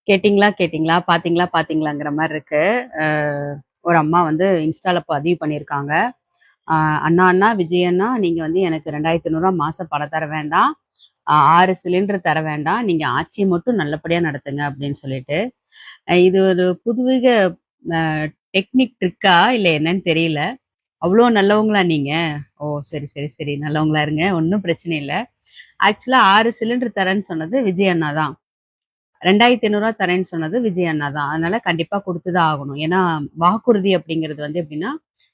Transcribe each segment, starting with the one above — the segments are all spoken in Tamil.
கேட்டிங்களா கேட்டிங்களா, பார்த்தீங்களா பார்த்தீங்களாங்கிற மாரி இருக்கு. அ ஒரு அம்மா வந்து இன்ஸ்டால பதிவு பண்ணியிருக்காங்க. அ "அண்ணா அண்ணா, விஜய் அண்ணா, நீங்க வந்து எனக்கு ரூ. 2500 மாசம் பணம் தர வேண்டாம். 6 சிலிண்டர் தர வேண்டாம். நீங்க ஆட்சிய மட்டும் நல்லபடியா நடத்துங்க" அப்படின்னு சொல்லிட்டு. இது ஒரு புதுவித அ டெக்னிக் ட்ரிக்கா இல்ல என்னன்னு தெரியல. அவ்ளோ நல்லவங்களா நீங்க? ஓ! சரி, சரி, சரி. நல்லவங்களா இருங்க. ஒண்ணும் பிரச்சனை இல்ல. ஆக்சுவலா 6 சிலிண்டர் தரேன்னு சொன்னது விஜய் அண்ணா தான். ரூ. 2500 தரேன்னு சொன்னது விஜய் அண்ணா தான். அதனால கண்டிப்பா குடுத்து தான் ஆகணும். ஏன்னா, வாக்குறுதி அப்படிங்கிறது வந்து எப்படின்னா,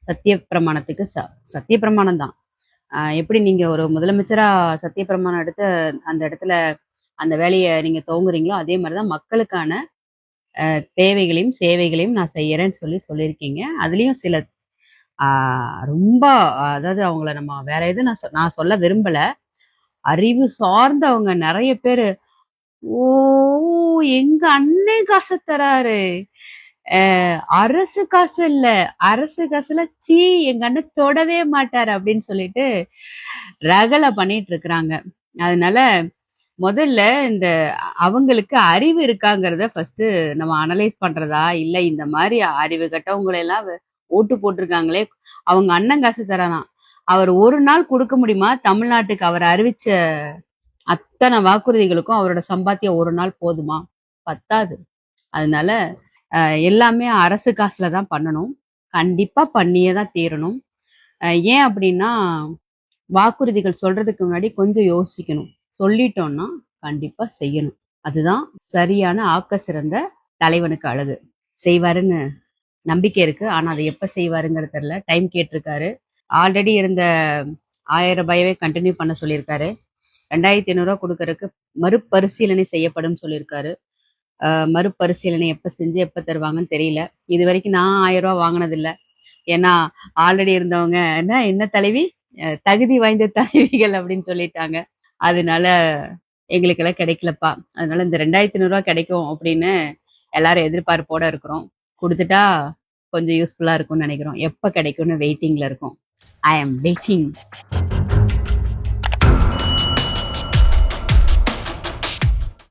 சத்திய பிரமாணத்துக்கு சத்திய பிரமாணம் தான். எப்படி நீங்க ஒரு முதலமைச்சரா சத்திய பிரமாணம் எடுத்து அந்த இடத்துல அந்த வேலைய நீங்க துவங்குறீங்களோ, அதே மாரி தான் மக்களுக்கான தேவைகளையும், சேவைகளையும் நான் செய்யறேன்னு சொல்லியிருக்கீங்க. அதுலயும் சில ஆ ரொம்ப அதாவது அவங்கள நம்ம வேற எதுவும் நான் சொல்ல விரும்பல. அறிவு சார்ந்தவங்க நெறைய பேரு, "ஓ! எங்க அண்ணன் காச தராரு." அ அரசு காசு இல்ல. அரசு காசுல ச்சீ எங்க அண்ணன் தொடவே மாட்டாரு அப்படின்னு சொல்லிட்டு ரகளை பண்ணிட்டு இருக்கிறாங்க. அதனால முதல்ல இந்த அவங்களுக்கு அறிவு இருக்காங்கிறத ஃபர்ஸ்ட்டு நம்ம அனலைஸ் பண்றதா, இல்ல இந்த மாரி அறிவு கெட்டவங்கள எல்லாம் ஓட்டு போட்டுருக்காங்களே, அவங்க அண்ணன் காசு தராராம். அவர் ஒரு நாள் குடுக்க முடியுமா? தமிழ்நாட்டுக்கு அவர் அறிவிச்ச அத்தன வாக்குறுதிகளுக்கும் அவரோட சம்பாத்தியம் ஒரு நாள் போதுமா? பத்தாது. அதனால அ எல்லாமே அரசு காசுல தான் பண்ணணும். கண்டிப்பா பண்ணியே தான் தீரணும். ஏன் அப்டின்னா, வாக்குறுதிகள் சொல்றதுக்கு முன்னாடி கொஞ்சம் யோசிக்கணும். சொல்லிட்டோம்னா, கண்டிப்பா செய்யணும். அதுதான் சரியான ஆக்க சிறந்த தலைவனுக்கு அழகு. செய்வாருன்னு நம்பிக்கை இருக்கு. ஆனா, அத எப்ப செய்வாருங்கிறது தெரியல. டைம் கேட்டிருக்காரு. ஆல்ரெடி இருந்த ரூ. 1000வே கன்டின்யூ பண்ண சொல்லியிருக்காரு. ரூ. 2500 குடுக்கறக்கு மறுபரிசீலனை செய்யப்படும்னு சொல்லியிருக்காரு. மறுபரிசீலனை எப்ப செஞ்சு எப்ப தருவாங்கன்னு தெரியல. இதுவரைக்கும் நான் ரூ. 1000 வாங்குனதில்ல. ஏன்னா, ஆல்ரெடி இருந்தவங்க என்ன தலைவி? தகுதி வாய்ந்த தலைவிகள் அப்படின்னு சொல்லிட்டாங்க. அதனால எங்களுக்கெல்லாம் கிடைக்கலப்பா. அதனால இந்த ரூ. 2500 கிடைக்கும் அப்படின்னு எல்லாரும் எதிர்பார்ப்போட இருக்கிறோம். குடுத்துட்டா கொஞ்சம் யூஸ்ஃபுல்லா இருக்கும்னு நெனைக்கிறோம். எப்ப கிடைக்கும்னு வெயிட்டிங்ல இருக்கோம். ஐ அம் வெயிட்டிங்.